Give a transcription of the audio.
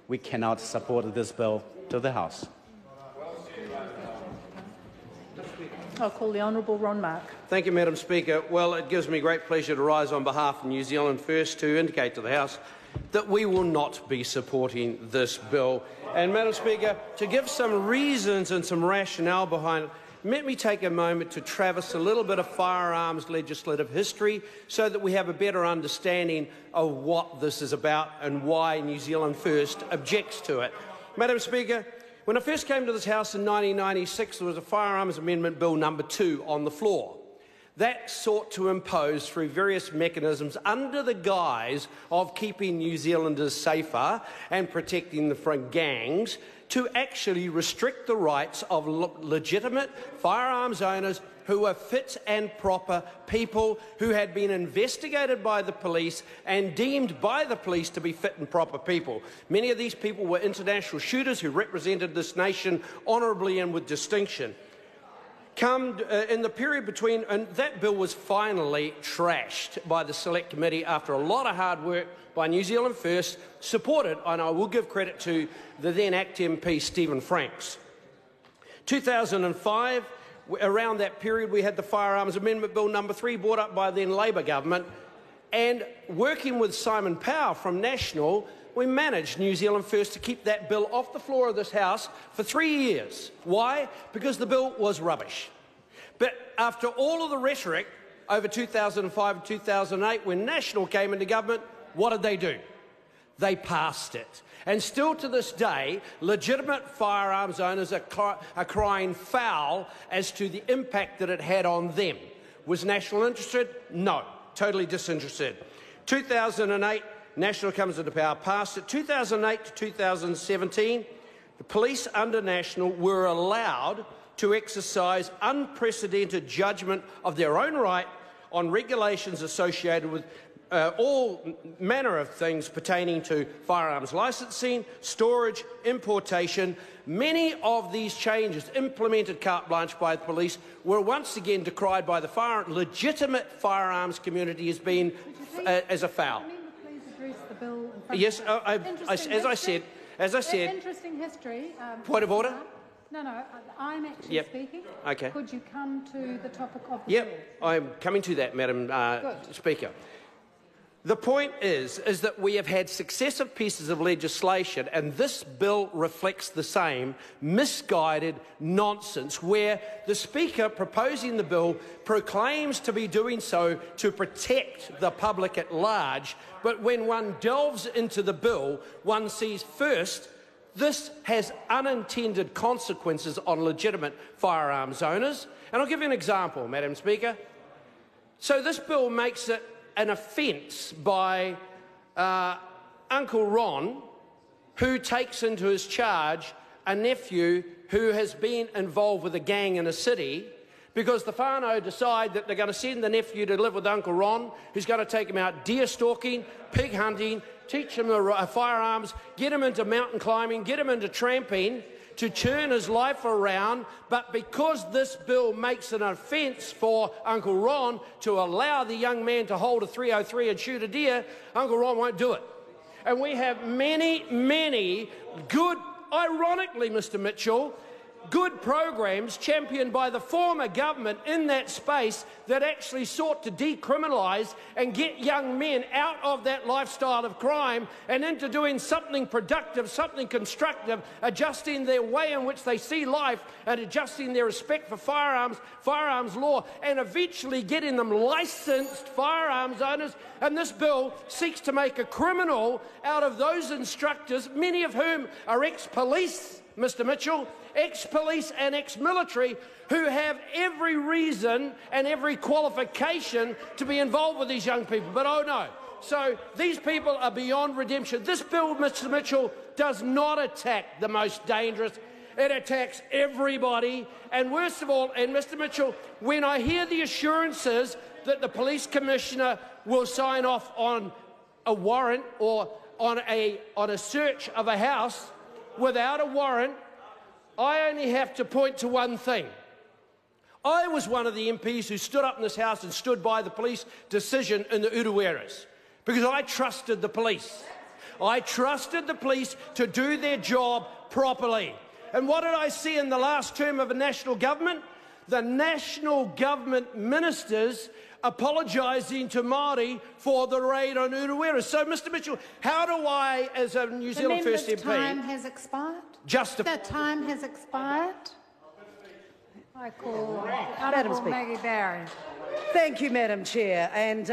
we cannot support this bill to the House. I'll call the Honourable Ron Mark. Thank you, Madam Speaker. Well, it gives me great pleasure to rise on behalf of New Zealand First to indicate to the House that we will not be supporting this bill. And, Madam Speaker, to give some reasons and some rationale behind it, let me take a moment to traverse a little bit of firearms legislative history so that we have a better understanding of what this is about and why New Zealand First objects to it. Madam Speaker, when I first came to this House in 1996, there was a Firearms Amendment Bill number 2 on the floor. That sought to impose, through various mechanisms, under the guise of keeping New Zealanders safer and protecting them from gangs, to actually restrict the rights of legitimate firearms owners who are fit and proper people who had been investigated by the police and deemed by the police to be fit and proper people. Many of these people were international shooters who represented this nation honourably and with distinction. In the period between, and that bill was finally trashed by the Select Committee after a lot of hard work by New Zealand First, supported, and I will give credit to the then ACT MP Stephen Franks. 2005, around that period, we had the Firearms Amendment Bill number 3 brought up by the then Labor government, and working with Simon Powell from National, we managed, New Zealand First, to keep that bill off the floor of this House for 3 years. Why? Because the bill was rubbish. But after all of the rhetoric over 2005 and 2008, when National came into government, what did they do? They passed it. And still to this day, legitimate firearms owners are crying foul as to the impact that it had on them. Was National interested? No. Totally disinterested. 2008, National comes into power, passed it. 2008 to 2017, the police under National were allowed to exercise unprecedented judgment of their own right on regulations associated with all manner of things pertaining to firearms licensing, storage, importation. Many of these changes, implemented carte blanche by the police, were once again decried by the legitimate firearms community as being as a foul. Yes, as I said. Interesting history. Point of order. No, I'm actually speaking. Okay. Could you come to the topic of the bill? I'm coming to that, Madam Speaker. The point is that we have had successive pieces of legislation, and this bill reflects the same misguided nonsense, where the Speaker proposing the bill proclaims to be doing so to protect the public at large, but when one delves into the bill, one sees first this has unintended consequences on legitimate firearms owners. And I'll give you an example, Madam Speaker. So this bill makes it an offence by Uncle Ron, who takes into his charge a nephew who has been involved with a gang in a city, because the whānau decide that they're going to send the nephew to live with Uncle Ron, who's going to take him out deer stalking, pig hunting, teach him the firearms, get him into mountain climbing, get him into tramping, to turn his life around. But because this bill makes it an offence for Uncle Ron to allow the young man to hold a .303 and shoot a deer, Uncle Ron won't do it. And we have many good, ironically, Mr Mitchell, good programs championed by the former government in that space that actually sought to decriminalise and get young men out of that lifestyle of crime and into doing something productive, something constructive, adjusting their way in which they see life and adjusting their respect for firearms law, and eventually getting them licensed firearms owners. And this bill seeks to make a criminal out of those instructors, many of whom are ex-police, Mr Mitchell, ex-police and ex-military, who have every reason and every qualification to be involved with these young people. But oh no. So these people are beyond redemption. This bill, Mr Mitchell, does not attack the most dangerous. It attacks everybody. And worst of all, and Mr Mitchell, when I hear the assurances that the police commissioner will sign off on a warrant or on a search of a house without a warrant, I only have to point to one thing. I was one of the MPs who stood up in this House and stood by the police decision in the Uruweras, because I trusted the police. I trusted the police to do their job properly. And what did I see in the last term of a national government? The national government ministers apologising to Māori for the raid on Urewera. So, Mr Mitchell, how do I, as a New Zealand First MP... The time has expired. The time has expired. I call Madam Speaker. Maggie Barry. Thank you, Madam Chair. And